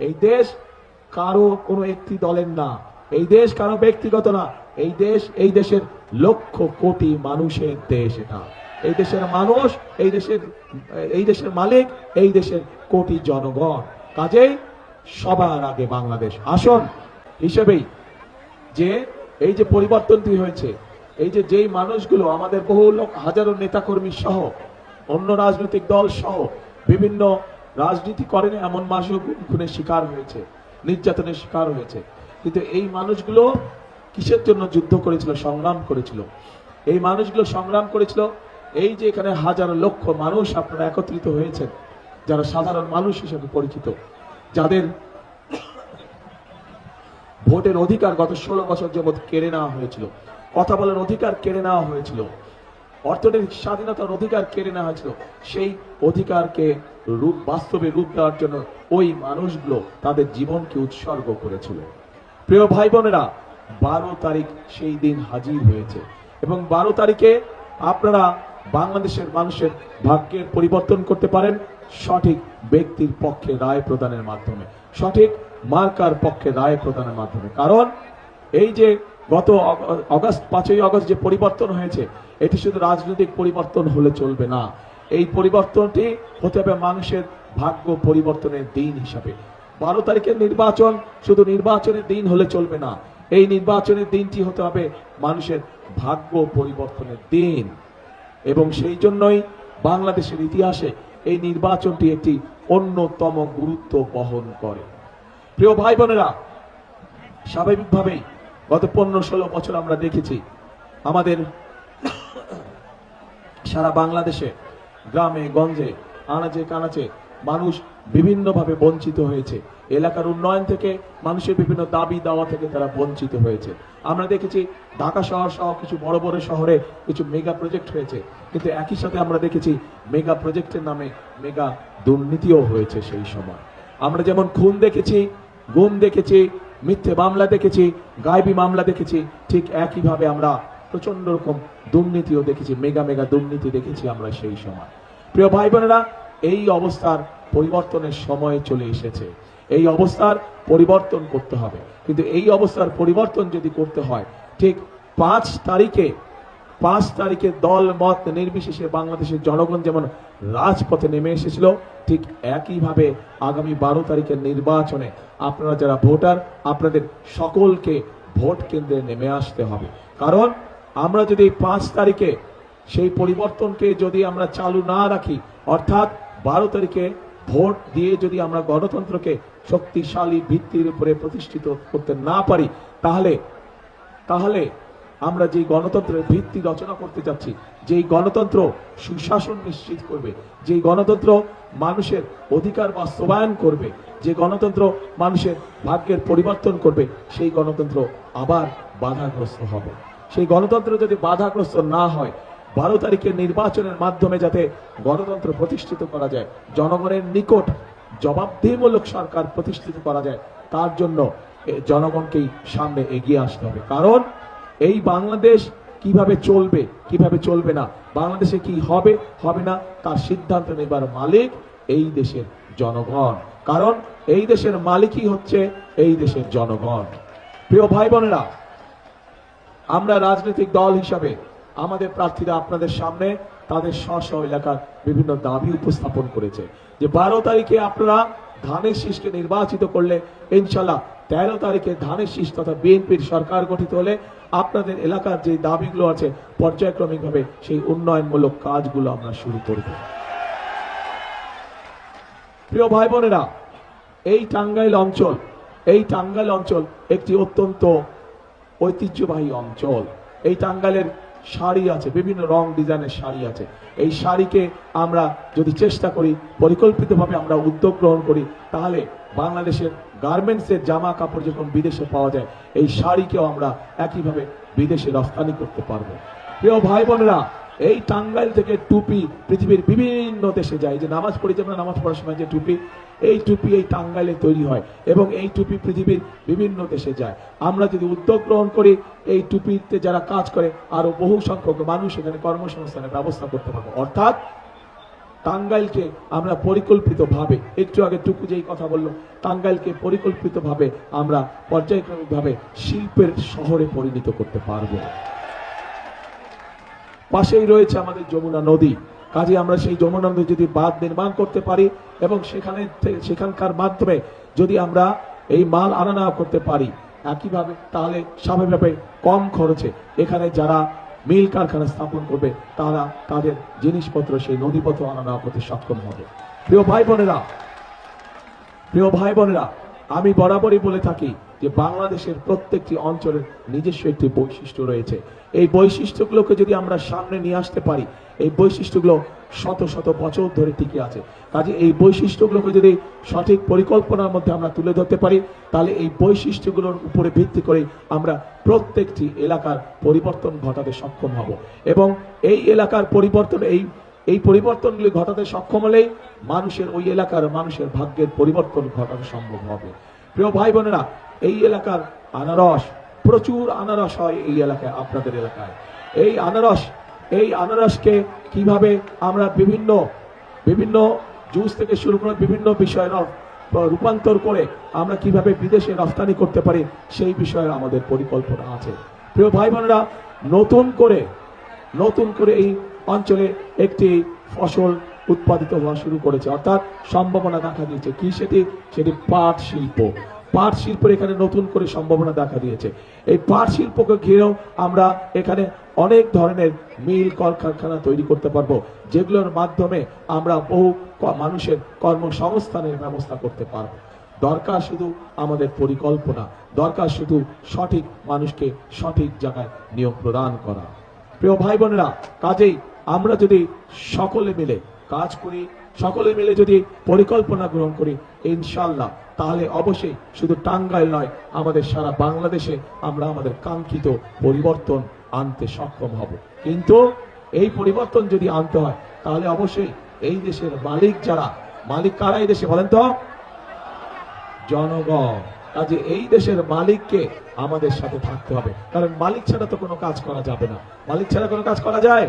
এই দেশ কারো কোনো একটি দলের না, এই দেশ কারো ব্যক্তিগত না, এই দেশের লক্ষ কোটি মানুষের দেশ। এটা এই দেশের মানুষ, এই দেশের মালিক, এই দেশের কোটি জনগণ। কাজেই সবার আগে বাংলাদেশ আসন হিসেবেই যে এই যে পরিবর্তনটি হয়েছে, এই যে যেই মানুষগুলো আমাদের বহু লোক, হাজারো নেতাকর্মী সহ অন্য রাজনৈতিক দল সহ বিভিন্ন রাজনীতি করেন এমন মানুষও খুনের শিকার হয়েছে, নির্যাতনের শিকার হয়েছে। কিন্তু এই মানুষগুলো কিসের জন্য যুদ্ধ করেছিল, সংগ্রাম করেছিল? এই মানুষগুলো সংগ্রাম করেছিল এই যে এখানে হাজার লক্ষ মানুষ আপনারা একত্রিত হয়েছেন, যারা সাধারণ মানুষ হিসেবে পরিচিত, যাদের ভোটের অধিকার গত 16 বছর যাবৎ কেড়ে নেওয়া হয়েছিল, কথা বলার অধিকার কেড়ে নেওয়া হয়েছিল, অর্থনৈতিক স্বাধীনতার অধিকার কেড়ে নেওয়া হয়েছিল। সেই অধিকারকে বাস্তবে রূপ দেওয়ার জন্য ওই মানুষগুলো তাদের জীবনকে উৎসর্গ করেছিল। প্রিয় ভাই বোনেরা, 12 তারিখ সেই দিন হাজির হয়েছে এবং 12 তারিখে আপনারা বাংলাদেশের মানুষের ভাগ্যের পরিবর্তন করতে পারেন সঠিক ব্যক্তির পক্ষে রায় প্রদানের মাধ্যমে, সঠিক মার্কার পক্ষে রায় প্রদানের মাধ্যমে। কারণ এই যে গত 5ই আগস্ট যে পরিবর্তন হয়েছে, এটি শুধু রাজনৈতিক পরিবর্তন হলে চলবে না, এই পরিবর্তনটি হতে হবে মানুষের ভাগ্য পরিবর্তনের দিন হিসাবে। 12 তারিখের নির্বাচন শুধু নির্বাচনের দিন হলে চলবে না, এই নির্বাচনের দিনটি হতে হবে মানুষের ভাগ্য পরিবর্তনের দিন। এবং সেই জন্যই বাংলাদেশের ইতিহাসে এই নির্বাচনটি একটি অন্যতম গুরুত্ব বহন করে। প্রিয় ভাই বোনেরা, স্বাভাবিকভাবেই গত 15-16 বছর আমরা দেখেছি আমাদের সারা বাংলাদেশে গ্রামে গঞ্জে আনাচে কানাচে মানুষ বিভিন্নভাবে বঞ্চিত হয়েছে। এলাকার উন্নয়ন থেকে মানুষের বিভিন্ন দাবি দাওয়া থেকে তারা বঞ্চিত হয়েছে। আমরা দেখেছি ঢাকা শহর সহ কিছু বড় বড় শহরে কিছু মেগা প্রজেক্ট হয়েছে, কিন্তু একই সাথে আমরা দেখেছি মেগা প্রজেক্টের নামে মেগা দুর্নীতিও হয়েছে। সেই সময় আমরা যেমন খুন দেখেছি, গুম দেখেছি, মিথ্যে মামলা দেখেছি, গায়েবী মামলা দেখেছি, ঠিক একইভাবে আমরা প্রচন্ড রকম দুর্নীতিও দেখেছি, মেগা মেগা দুর্নীতি দেখেছি আমরা সেই সময়। প্রিয় ভাই বোনেরা, এই অবস্থার পরিবর্তনের সময় চলে এসেছে। এই অবস্থার পরিবর্তন করতে হবে, কিন্তু এই অবস্থার পরিবর্তন যদি করতে হয় ঠিক 5 তারিখে দল মত নির্বিশেষে বাংলাদেশের জনগণ যেমন রাজপথে নেমে এসেছিল, ঠিক একইভাবে আগামী 12 তারিখের নির্বাচনে আপনারা যারা ভোটার, আপনাদের সকলকে ভোট কেন্দ্রে নেমে আসতে হবে। কারণ আমরা যদি 5 তারিখে সেই পরিবর্তনকে যদি আমরা চালু না রাখি, অর্থাৎ 12 তারিখে ভোট দিয়ে যদি আমরা গণতন্ত্রকে শক্তিশালী ভিত্তির উপরে প্রতিষ্ঠিত করতে না পারি, তাহলে আমরা যে গণতন্ত্রের ভিত্তি রচনা করতে যাচ্ছি, যেই গণতন্ত্র সুশাসন নিশ্চিত করবে, যেই গণতন্ত্র মানুষের অধিকার বাস্তবায়ন করবে, যে গণতন্ত্র মানুষের ভাগ্যের পরিবর্তন করবে, সেই গণতন্ত্র আবার বাধাগ্রস্ত হবে। সেই গণতন্ত্র যদি বাধাগ্রস্ত না হয়, 12 তারিখের নির্বাচনের মাধ্যমে যাতে গণতন্ত্র প্রতিষ্ঠিত করা যায়, জনগণের নিকট জবাবদিহিমূলক সরকার প্রতিষ্ঠিত করা যায়, তার জন্য জনগণকেই সামনে এগিয়ে আসতে হবে। কারণ এই বাংলাদেশ কিভাবে চলবে, কিভাবে চলবে না, বাংলাদেশে কি হবে হবে না, তার সিদ্ধান্ত নেবার মালিক এই দেশের জনগণ। কারণ এই দেশের মালিকই হচ্ছে এই দেশের জনগণ। প্রিয় ভাই বোনেরা, আমরা রাজনৈতিক দল হিসাবে আমাদের প্রার্থীরা আপনাদের সামনে তাদের স্ব এলাকার বিভিন্ন দাবি উপস্থাপন করেছে যে 12 তারিখে আপনারা ধানের শীষকে নির্বাচিত করলে ইনশাল্লাহ 13 তারিখে ধানের শীষ তথা বিএনপির সরকার গঠিত হলে আপনাদের এলাকার যে দাবিগুলো আছে পর্যায়ক্রমিকভাবে সেই উন্নয়নমূলক কাজগুলো আমরা শুরু করব। প্রিয় ভাই বোনেরা, এই টাঙ্গাইল অঞ্চল একটি অত্যন্ত ঐতিহ্যবাহী অঞ্চল। এই টাঙ্গাইলের শাড়ি আছে, বিভিন্ন রং ডিজাইনের শাড়ি আছে। এই শাড়িকে আমরা যদি চেষ্টা করি, পরিকল্পিতভাবে আমরা উদ্যোগ গ্রহণ করি, তাহলে বাংলাদেশের গার্মেন্টসের জামা কাপড় যখন বিদেশে পাওয়া যায়, এই শাড়িকেও আমরা একইভাবে বিদেশে রপ্তানি করতে পারবো। প্রিয় ভাই বোনেরা, এই টাঙ্গাইল থেকে টুপি পৃথিবীর বিভিন্ন দেশে যায়। যে নামাজ পড়ি, আমরা নামাজ পড়ার সময় যে টুপি, এই টুপি এই টাঙ্গাইলে তৈরি হয় এবং এই টুপি পৃথিবীর বিভিন্ন দেশে যায়। আমরা যদি উদ্যোগ গ্রহণ করি, এই টুপিতে যারা কাজ করে আরো বহু সংখ্যক মানুষ এখানে কর্মসংস্থানের ব্যবস্থা করতে পারবো। অর্থাৎ টাঙ্গাইলকে আমরা পরিকল্পিতভাবে, একটু আগে টুকু যেই কথা বললো, টাঙ্গাইলকে পরিকল্পিতভাবে আমরা পর্যায়ক্রমিকভাবে শিল্পের শহরে পরিণত করতে পারবো। পাশেই রয়েছে আমাদের যমুনা নদী, কাজে আমরা সেই যমুনা নদী যদি বাঁধ নির্মাণ করতে পারি এবং সেখানকার মাধ্যমে যদি আমরা এই মাল আনা নেওয়া করতে পারি একইভাবে, তাহলে স্বাভাবিকভাবে কম খরচে এখানে যারা মিল কারখানা স্থাপন করবে তারা তাদের জিনিসপত্র সেই নদীপথে আনা নেওয়া করতে সক্ষম হবে। প্রিয় ভাই বোনেরা, আমি বরাবরই বলে থাকি যে বাংলাদেশের প্রত্যেকটি অঞ্চলের নিজস্ব একটি বৈশিষ্ট্য রয়েছে। এই বৈশিষ্ট্যগুলোকে যদি আমরা সামনে নিয়ে আসতে পারি, এই বৈশিষ্ট্যগুলো শত শত বছর ধরে টিকে আছে। কাজে এই বৈশিষ্ট্যগুলোকে যদি সঠিক পরিকল্পনার মধ্যে আমরা তুলে ধরতে পারি, তাহলে এই বৈশিষ্ট্যগুলোর উপরে ভিত্তি করে আমরা প্রত্যেকটি এলাকার পরিবর্তন ঘটাতে সক্ষম হব এবং এই এলাকার পরিবর্তন, এই পরিবর্তনগুলি ঘটাতে সক্ষম হলেই মানুষের, ওই এলাকার মানুষের ভাগ্যের পরিবর্তন ঘটানো সম্ভব হবে। প্রিয় ভাই বোনেরা, এই এলাকার আনারস, প্রচুর আনারস হয় এই এলাকায়, আপনাদের এলাকায়। এই আনারসকে কিভাবে আমরা বিভিন্ন জুস থেকে শুরু করে বিভিন্ন বিষয়ের রূপান্তর করে আমরা কিভাবে বিদেশে রপ্তানি করতে পারি, সেই বিষয়ে আমাদের পরিকল্পনা আছে। প্রিয় ভাই বোনেরা, নতুন করে এই অঞ্চলে একটি ফসল উৎপাদিত হওয়া শুরু করেছে, অর্থাৎ সম্ভাবনা দেখা দিয়েছে। কি সেটি পাট শিল্প। পাট শিল্পের এখানে নতুন করে সম্ভাবনা দেখা দিয়েছে। এই পাট শিল্পকে ঘিরেও আমরা এখানে অনেক ধরনের মিল কলকারখানা তৈরি করতে পারবো, যেগুলোর মাধ্যমে আমরা বহু মানুষের কর্মসংস্থানের ব্যবস্থা করতে পারবো। দরকার শুধু আমাদের পরিকল্পনা, দরকার শুধু সঠিক মানুষকে সঠিক জায়গায় নিয়োগ প্রদান করা। প্রিয় ভাই বোনেরা, কাজেই আমরা যদি সকলে মিলে কাজ করি, সকলে মিলে যদি পরিকল্পনা গ্রহণ করি, ইনশাআল্লাহ তাহলে অবশ্যই শুধু টাঙ্গাইল নয়, আমাদের সারা বাংলাদেশে আমরা আমাদের কাঙ্ক্ষিত পরিবর্তন আনতে সক্ষম হব। কিন্তু এই পরিবর্তন যদি আনতে হয়, তাহলে অবশ্যই এই দেশের মালিক কারা এই দেশে বলেন তো? জনগণ। কাজে এই দেশের মালিককে আমাদের সাথে থাকতে হবে, কারণ মালিক ছাড়া তো কোনো কাজ করা যাবে না। মালিক ছাড়া কোনো কাজ করা যায়?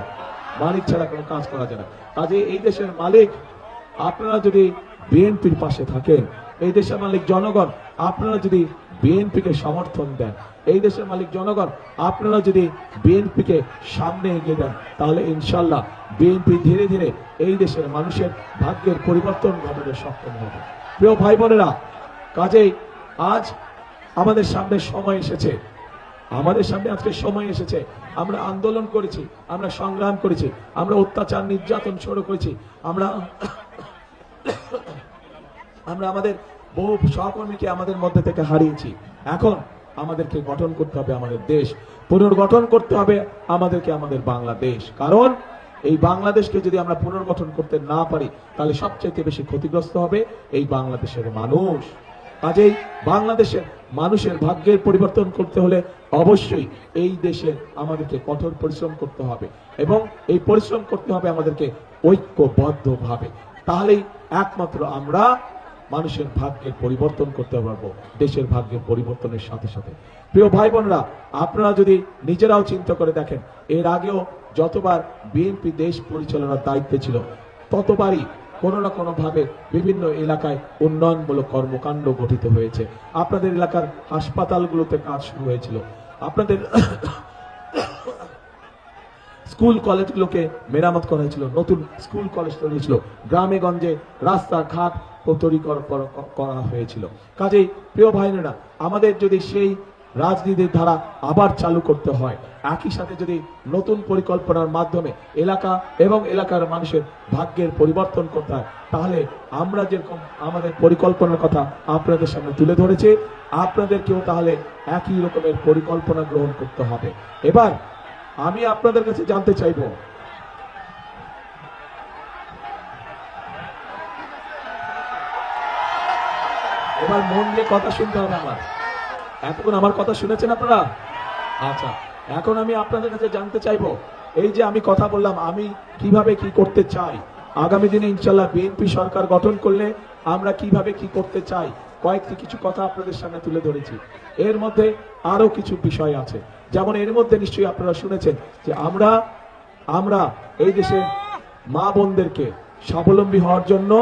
মালিক ছাড়া কোনো কাজ করা যায় না। কাজে এই দেশের মালিক আপনারা যদি বিএনপির পাশে থাকেন, এই দেশের মালিক জনগণ আপনারা যদি বিএনপিকে সমর্থন দেন, এই দেশের মালিক জনগণ আপনারা যদি বিএনপিকে সামনে এগিয়ে দেন, তাহলে ইনশাল্লাহ বিএনপি ধীরে ধীরে এই দেশের মানুষের ভাগ্যের পরিবর্তন ঘটাতে সক্ষম হবে। প্রিয় ভাই বোনেরা, কাজেই আজ আমাদের সামনে আজকে সময় এসেছে। আমরা আন্দোলন করেছি, আমরা সংগ্রাম করেছি, আমরা অত্যাচার নির্যাতন শুরু করেছি, আমরা আমাদের বহু সহকর্মীকে আমাদের মধ্যে থেকে হারিয়েছি। এখন আমাদেরকে গঠন করতে হবে আমাদের দেশ, পুনর্গঠন করতে হবে আমাদেরকে আমাদের বাংলাদেশ। কারণ এই বাংলাদেশকে যদি আমরা পুনর্গঠন করতে না পারি, তাহলে সবচেয়ে বেশি ক্ষতিগ্রস্ত হবে এই বাংলাদেশের মানুষ। কাজেই বাংলাদেশের মানুষের ভাগ্যের পরিবর্তন করতে হলে অবশ্যই এই দেশে আমাদেরকে কঠোর পরিশ্রম করতে হবে এবং এই পরিশ্রম করতে হবে আমাদেরকে ঐক্যবদ্ধভাবে। তাহলেই একমাত্র আমরা মানুষের ভাগ্যের পরিবর্তন করতে পারবো, দেশের ভাগ্যের পরিবর্তনের সাথে সাথে। প্রিয় ভাই বোনেরা, আপনারা যদি নিজেরাও চিন্তা করে দেখেন, এর আগেও যতবার বিএনপি দেশ পরিচালনার দায়িত্বে ছিল, ততবারই কোনো না কোনো ভাবে বিভিন্ন এলাকায় উন্নয়নমূলক কর্মকাণ্ড গঠিত হয়েছে। আপনাদের এলাকার হাসপাতালগুলোতে কাজ শুরু হয়েছিল, আপনাদের স্কুল কলেজগুলোকে মেরামত করা হয়েছিল, নতুন স্কুল কলেজ তৈরি হয়েছিল, গ্রামে গঞ্জে রাস্তাঘাট তৈরি করা হয়েছিল। কাজেই প্রিয় ভাইরা, আমাদের যদি সেই রাজনীতির ধারা আবার চালু করতে হয়, একই সাথে যদি নতুন পরিকল্পনার মাধ্যমে এলাকা এবং এলাকার মানুষের ভাগ্যের পরিবর্তন করতে হয়, তাহলে আমরা যেরকম আমাদের পরিকল্পনার কথা আপনাদের সামনে তুলে ধরেছি, আপনাদেরকেও তাহলে একই রকমের পরিকল্পনা গ্রহণ করতে হবে। এবার আমি আপনাদের কাছে জানতে চাইব, এবার মন দিয়ে কথা শুনতে হবে আমার। এতক্ষণ আমার কথা শুনেছেন আপনারা? আচ্ছা, এখন আমি আপনাদের কাছে জানতে চাইবো, এই যে আমি কথা বললাম আমি কিভাবে কি করতে চাই, আগামী দিনে ইনশাল্লাহ বিএনপি সরকার গঠন করলে আমরা কিভাবে কি করতে চাই, কয়েকটি কিছু কথা আপনাদের সামনে তুলে ধরেছি। এর মধ্যে আরো কিছু বিষয় আছে, যেমন এর মধ্যে নিশ্চয়ই আপনারা শুনেছেন যে আমরা এই দেশের মা বোনদেরকে স্বাবলম্বী হওয়ার জন্য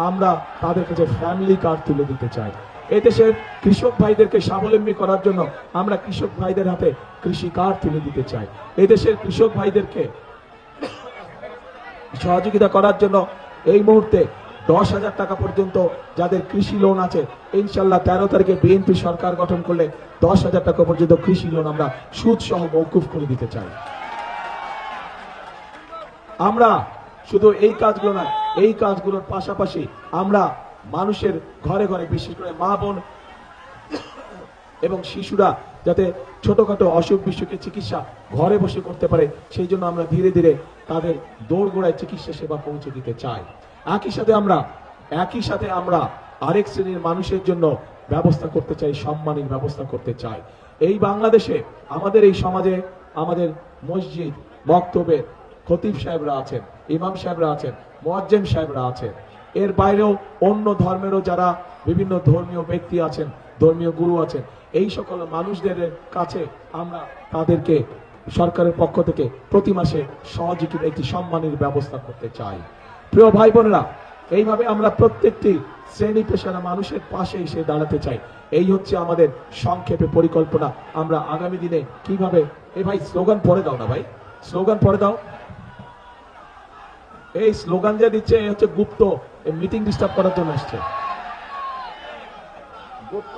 আমরা তাদের কাছে ফ্যামিলি কার্ড তুলে দিতে চাই। এদেশের কৃষক ভাইদেরকে স্বাবলম্বী করার জন্য আমরা কৃষক ভাইদের হাতে কৃষি কার্ড তুলে দিতে চাই। এদেশের কৃষক ভাইদেরকে সহযোগিতা করার জন্য এই মুহূর্তে 10,000 টাকা পর্যন্ত যাদের কৃষি লোন আছে, ইনশাল্লাহ 13 তারিখে বিএনপি সরকার গঠন করলে 10,000 টাকা পর্যন্ত কৃষি লোন আমরা সুদ সহ মওকুফ করে দিতে চাই। আমরা শুধু এই কাজগুলো নয়, এই কাজগুলোর পাশাপাশি আমরা মানুষের ঘরে ঘরে, বিশেষ করে মা বোন এবং শিশুরা যাতে ছোটখাটো অসুখ বিসুখের চিকিৎসা ঘরে বসে করতে পারে, সেই জন্য আমরা ধীরে ধীরে তাদের দৌড়গোড়ায় চিকিৎসা সেবা পৌঁছে দিতে চাই। একই সাথে আমরা আরেক শ্রেণীর মানুষের জন্য ব্যবস্থা করতে চাই, সম্মানের ব্যবস্থা করতে চাই। এই বাংলাদেশে আমাদের এই সমাজে আমাদের মসজিদ মক্তবের খতিব সাহেবরা আছেন, ইমাম সাহেবরা আছেন, মুয়াজ্জিন সাহেবরা আছেন। এর বাইরেও অন্য ধর্মেরও যারা বিভিন্ন ধর্মীয় ব্যক্তি আছেন, ধর্মীয় গুরু আছেন, এই সকল মানুষদের কাছে আমরা তাদেরকে সরকারের পক্ষ থেকে প্রতি মাসে সহযোগিতা একটি সম্মানের ব্যবস্থা করতে চাই। প্রিয় ভাই বোনেরা, এইভাবে আমরা প্রত্যেকটি শ্রেণী পেশার মানুষের পাশে এসে দাঁড়াতে চাই। এই হচ্ছে আমাদের সংক্ষেপে পরিকল্পনা। আমরা আগামী দিনে কিভাবে, ভাই স্লোগান পড়ে দাও না, ভাই স্লোগান পড়ে দাও। এই স্লোগান যে দিচ্ছে হচ্ছে গুপ্ত, মিটিং ডিস্টার্ব করার জন্য আসছে গুপ্ত।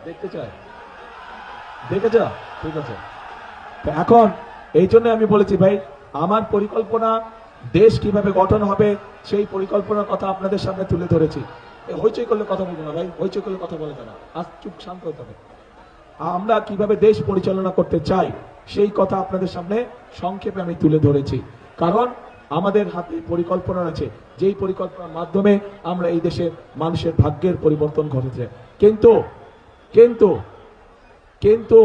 দেখতে চাই, দেখেছ? ঠিক আছে। এখন এই জন্য আমি বলেছি ভাই, আমার পরিকল্পনা দেশ কিভাবে গঠন হবে সেই পরিকল্পনার কথা আপনাদের সামনে তুলে ধরেছি। হইচই করলে কথা বলবো না ভাই, হইচই করলে কথা বলে না, আজ চুপ শান্ত হতে হবে। আমরা কিভাবে দেশ পরিচালনা করতে চাই সেই কথা আপনাদের সামনে সংক্ষেপে আমি তুলে ধরেছি। কারণ আমাদের হাতে পরিকল্পনা আছে, যেই পরিকল্পনার মাধ্যমে আমরা এই দেশের মানুষের ভাগ্যের পরিবর্তন ঘটেছে। কিন্তু কিন্তু কিন্তু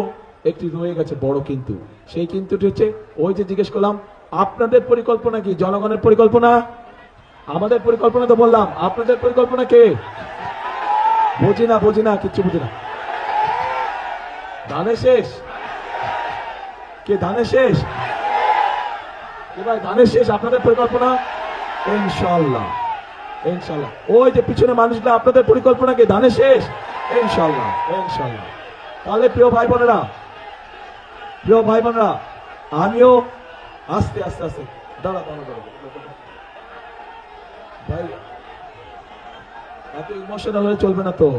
একটি রয়ে গেছে বড় কিন্তু। সেই কিন্তুটি হচ্ছে ওই যে জিজ্ঞেস করলাম আপনাদের পরিকল্পনা কি? জনগণের পরিকল্পনা? আমাদের পরিকল্পনা তো বললাম, আপনাদের পরিকল্পনা কে? বুঝি না, কিচ্ছু বুঝি না। ধানে শেষ? কে ধানে শেষ? ভাই ধানের শেষ আপনাদের পরিকল্পনা? ইনশাআল্লাহ, ইনশাআল্লাহ। ওই যে পিছনে মানুষগুলো, আপনাদের পরিকল্পনা কি ধানের শেষ? ইনশাআল্লাহ, ইনশাআল্লাহ। তাহলে প্রিয় ভাই বোনেরা, আমিও আস্তে দাঁড়া ভাই, এত ইমোশনাল হলে চলবে না তো।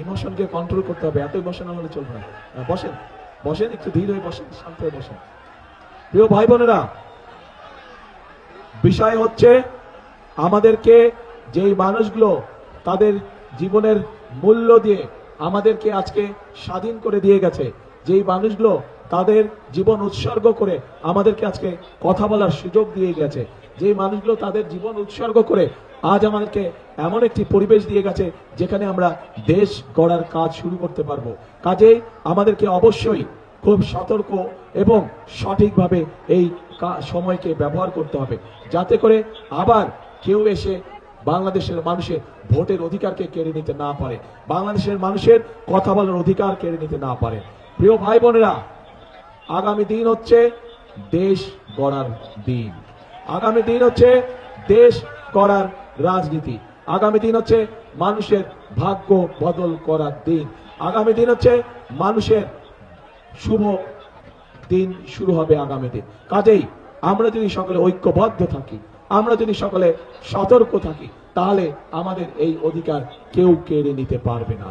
ইমোশনকে কন্ট্রোল করতে হবে, এত ইমোশনাল হলে চলবে না। বসেন একটু ধীর হয়ে বসেন, শান্ত হয়ে বসেন। প্রিয় ভাই বোনেরা, বিষয় হচ্ছে আমাদেরকে যেই মানুষগুলো তাদের জীবনের মূল্য দিয়ে আমাদেরকে আজকে স্বাধীন করে দিয়ে গেছে, যেই মানুষগুলো তাদের জীবন উৎসর্গ করে আমাদেরকে আজকে কথা বলার সুযোগ দিয়ে গেছে, যেই মানুষগুলো তাদের জীবন উৎসর্গ করে আজ আমাদেরকে এমন একটি পরিবেশ দিয়ে গেছে যেখানে আমরা দেশ গড়ার কাজ শুরু করতে পারবো। কাজেই আমাদেরকে অবশ্যই খুব সতর্ক এবং সঠিকভাবে এই সময়কে ব্যবহার করতে হবে, যাতে করে আবার কেউ এসে বাংলাদেশের মানুষের ভোটের অধিকারকে কেড়ে নিতে না পারে, বাংলাদেশের মানুষের কথা বলার অধিকার কেড়ে নিতে না পারে। প্রিয় ভাই বোনেরা, আগামী দিন হচ্ছে দেশ গড়ার দিন, আগামী দিন হচ্ছে দেশ গড়ার রাজনীতি, আগামী দিন হচ্ছে মানুষের ভাগ্য বদল করার দিন, আগামী দিন হচ্ছে মানুষের শুভ দিন শুরু হবে আগামী দিন। কাজেই আমরা যদি সকলে ঐক্যবদ্ধ থাকি, আমরা যদি সকলে সতর্ক থাকি, তাহলে আমাদের এই অধিকার কেউ কেড়ে নিতে পারবে না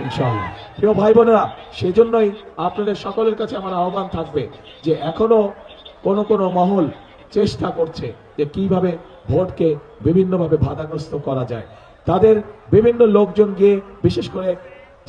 ইনশাআল্লাহ। প্রিয় ভাই বোনেরা, সেজন্যই আপনাদের সকলের কাছে আমার আহ্বান থাকবে যে এখনো কোন মহল চেষ্টা করছে যে কিভাবে ভোটকে বিভিন্নভাবে বাধাগ্রস্ত করা যায়। তাদের বিভিন্ন লোকজন গিয়ে, বিশেষ করে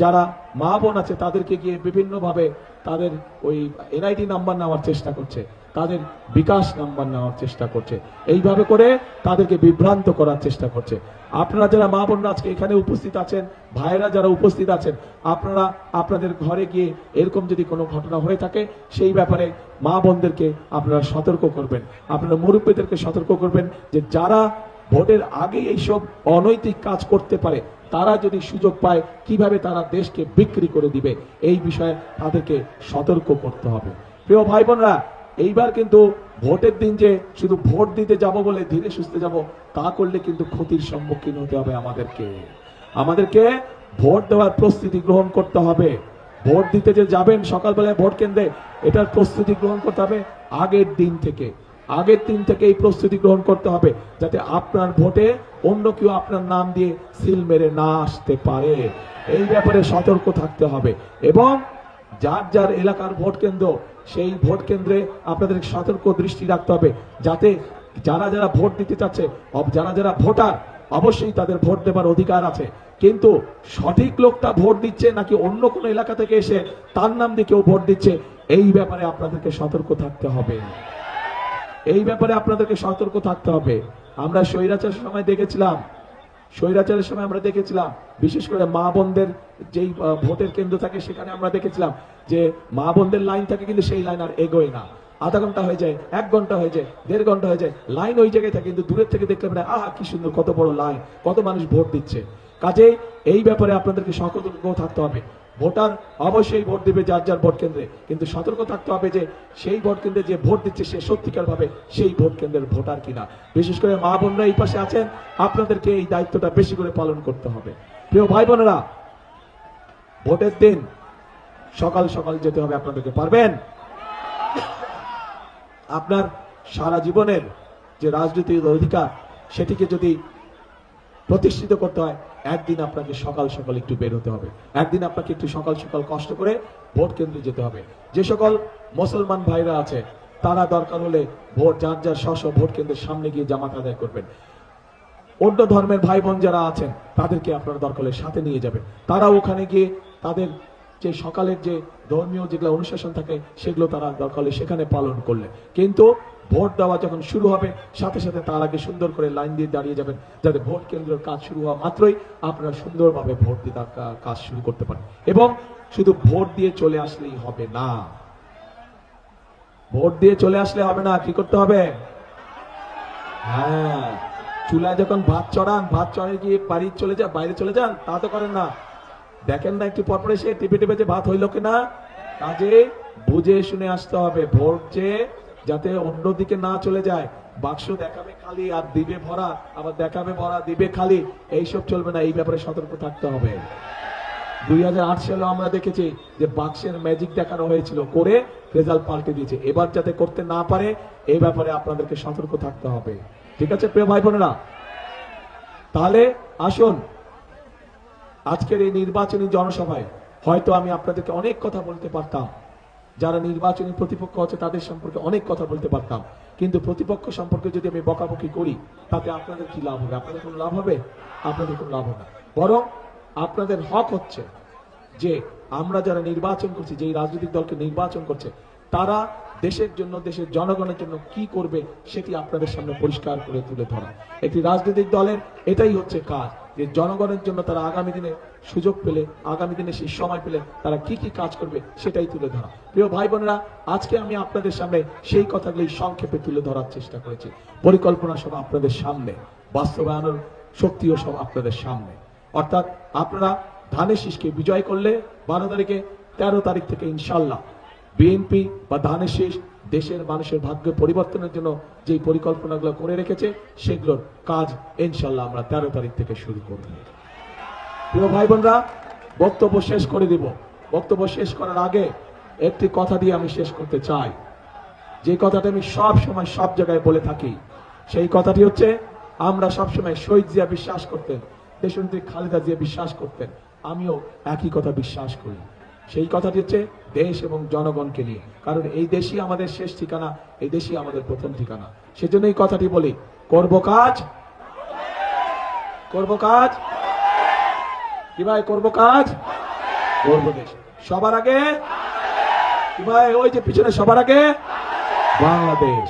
যারা মা বোন আছে তাদেরকে গিয়ে বিভিন্নভাবে তাদের ওই এনআইডি নাম্বার নেওয়ার চেষ্টা করছে, তাদের বিকাশ নাম্বার নেওয়ার চেষ্টা করছে, এইভাবে করে তাদেরকে বিভ্রান্ত করার চেষ্টা করছে। আপনারা যারা মা বোনরা আজকে এখানে উপস্থিত আছেন, ভাইরা যারা উপস্থিত আছেন, আপনারা আপনাদের ঘরে গিয়ে এরকম যদি কোনো ঘটনা হয়ে থাকে সেই ব্যাপারে মা বোনদেরকে আপনারা সতর্ক করবেন, আপনারা মুরব্বীদেরকে সতর্ক করবেন যে যারা ভোটের আগে এইসব অনৈতিক কাজ করতে পারে, তারা যদি সুযোগ পায় কিভাবে তারা দেশকে বিক্রি করে দিবে, এই বিষয়ে তাদেরকে সতর্ক করতে হবে। প্রিয় ভাই বোনরা, এইবার কিন্তু ভোটের দিন যে শুধু ভোট দিতে যাব বলে ধীরে সুস্থে যাব, তা করলে কিন্তু ক্ষতির সম্মুখীন হতে হবে আমাদেরকে ভোট দেওয়ার প্রস্তুতি গ্রহণ করতে হবে। ভোট দিতে যে যাবেন সকালবেলায় ভোট কেন্দ্রে, এটার প্রস্তুতি গ্রহণ করতে হবে আগের দিন থেকে এই প্রস্তুতি গ্রহণ করতে হবে, যাতে আপনার ভোটে অন্য কেউ আপনার নাম দিয়ে সিল মেরে না আসতে পারে। এই ব্যাপারে সতর্ক থাকতে হবে এবং যার যার এলাকার ভোট কেন্দ্র, সেই ভোট কেন্দ্রে আপনাদের সতর্ক দৃষ্টি রাখতে হবে, যাতে যারা যারা ভোট দিতে চাচ্ছে, যারা যারা ভোটার, অবশ্যই তাদের ভোট দেবার অধিকার আছে, কিন্তু সঠিক লোকটা ভোট দিচ্ছে নাকি অন্য কোনো এলাকা থেকে এসে তার নাম দিয়ে কেউ ভোট দিচ্ছে, এই ব্যাপারে আপনাদেরকে সতর্ক থাকতে হবে। আমরা স্বৈরাচারের সময় দেখেছিলাম, বিশেষ করে মা বোনদের যেই ভোটের কেন্দ্র থাকে সেখানে আমরা দেখেছিলাম যে মা বোনদের লাইন থাকে, কিন্তু সেই লাইন আর এগোয় না। আধা ঘন্টা হয়ে যায়, 1 ঘন্টা হয়ে যায়, 1.5 ঘন্টা হয়ে যায়, লাইন ওই জায়গায় থাকে, কিন্তু দূরের থেকে দেখতে পারে আহা কি সুন্দর, কত বড় লাইন, কত মানুষ ভোট দিচ্ছে। কাজেই এই ব্যাপারে আপনাদেরকে সতর্ক থাকতে হবে। ভোটার অবশ্যই ভোট দিবে যার যার ভোট কেন্দ্রে, কিন্তু সতর্ক থাকতে হবে যে সেই ভোট কেন্দ্রে যে ভোট দিচ্ছে সে সত্যিকার ভাবে সেই ভোট কেন্দ্রের ভোটার কিনা। বিশেষ করে মা বোনরা এই পাশে আছেন, আপনাদেরকে এই দায়িত্বটা বেশি করে পালন করতে হবে। প্রিয় ভাই বোনেরা, ভোটের দিন সকাল সকাল যেতে হবে আপনাদেরকে, পারবেন? আপনার সারা জীবনের যে রাজনৈতিক অধিকার, সেটিকে যদি প্রতিষ্ঠিত করতে হয়, একদিন আপনাকে সকাল সকাল একটু বের হতে হবে, একদিন আপনাকে একটু সকাল সকাল কষ্ট করে ভোট কেন্দ্রে যেতে হবে। যে সকল মুসলমান ভাইরা আছে, তারা দরকার হলে যার যার স্ব ভোট কেন্দ্রের সামনে গিয়ে জামাত আদায় করবেন। অন্য ধর্মের ভাই বোন যারা আছেন, তাদেরকে আপনারা দরকার হলে সাথে নিয়ে যাবেন। তারা ওখানে গিয়ে তাদের যে সকালের যে ধর্মীয় যেগুলো অনুশাসন থাকে, সেগুলো তারা দরকার হলে সেখানে পালন করলে, কিন্তু ভোট দেওয়া যখন শুরু হবে সাথে সাথে তার আগে সুন্দর করে লাইন দিয়ে দাঁড়িয়ে যাবেন, যাতে ভোট কেন্দ্রের কাজ শুরু হওয়া মাত্রই আপনারা সুন্দরভাবে ভোট দিয়ে কাজ শুরু করতে পারেন। এবং শুধু ভোট দিয়ে চলে আসলেই হবে না, কি করতে হবে? হ্যাঁ, চুলায় যখন ভাত চড়ায় গিয়ে বাইরে চলে যান, তা তো করেন না। দেখেন না একটু পরপর এসে টিপে টিপে যে ভাত হইল কিনা। কাজে বুঝে শুনে আসতে হবে, ভোট যে যাতে অন্যদিকে না চলে যায়। বাক্স দেখাবে খালি আর দিবে ভরা, আবার দেখাবে ভরা দিবে খালি, এইসব চলবে না। এই ব্যাপারে সতর্ক থাকতে হবে। 2008 সালে আমরা দেখেছি যে বাক্সের ম্যাজিক দেখানো হয়েছিল, করে রেজাল্ট পাল্টে দিয়েছে। এবার যাতে করতে না পারে, এই ব্যাপারে আপনাদেরকে সতর্ক থাকতে হবে। ঠিক আছে প্রিয় ভাই বোনেরা, তাহলে আসুন আজকের এই নির্বাচনী জনসভায় হয়তো আমি আপনাদেরকে অনেক কথা বলতে পারতাম, যারা নির্বাচনী প্রতিপক্ষ আছে তাদের সম্পর্কে অনেক কথা বলতে পারতাম, কিন্তু প্রতিপক্ষ সম্পর্কে যদি আমি বকাবকি করি, তাতে আপনাদের কি লাভ হবে? আপনাদের কোনো লাভ হবে? আপনাদের কোনো লাভ হবে না। বরং আপনাদের হক হচ্ছে যে আমরা যারা নির্বাচন করছি, যেই রাজনৈতিক দলকে নির্বাচন করছে, তারা দেশের জন্য, দেশের জনগণের জন্য কি করবে সেটি আপনাদের সামনে পরিষ্কার করে তুলে ধরা। একটি রাজনৈতিক দলের এটাই হচ্ছে কাজ, যে জনগণের জন্য তারা আগামী দিনে সুযোগ পেলে, আগামী দিনে সেই সময় পেলে তারা কি কি কাজ করবে সেটাই তুলে ধরা। প্রিয় ভাই বোনেরা, আজকে আমি আপনাদের সামনে সেই কথাগুলি সংক্ষেপে তুলে ধরার চেষ্টা করেছি। পরিকল্পনা সব আপনাদের সামনে, বাস্তবায়নের শক্তিও সব আপনাদের সামনে। অর্থাৎ আপনারা ধানের শীষকে বিজয় করলে 12 তারিখে, 13 তারিখ থেকে ইনশাল্লাহ বিএনপি বা ধানের শীষ দেশের মানুষের ভাগ্য পরিবর্তনের জন্য যে পরিকল্পনাগুলো করে রেখেছে, সেগুলোর কাজ ইনশাল্লাহ আমরা 13 তারিখ থেকে শুরু করব। প্রিয় ভাই বোনরা, বক্তব্য শেষ করে দিব। বক্তব্য শেষ করার আগে একটি কথা দিয়ে আমি শেষ করতে চাই, যে কথাটা আমি সব সময় সব জায়গায় বলে থাকি। সেই কথাটি হচ্ছে, আমরা সবসময় শহীদ জিয়া বিশ্বাস করতেন, দেশনেত্রী খালেদা জিয়া বিশ্বাস করতেন, আমিও একই কথা বিশ্বাস করি। সেই কথাটি হচ্ছে দেশ এবং জনগণকে নিয়ে, কারণ এই দেশই আমাদের শেষ ঠিকানা, এই দেশই আমাদের প্রথম ঠিকানা। সেজন্য এই কথাটি বলি, করব কাজ কি ভাই, করব কাজ, করব দেশ। সবার আগে কি ভাই, ওই যে পিছনে সবার আগে বাংলাদেশ।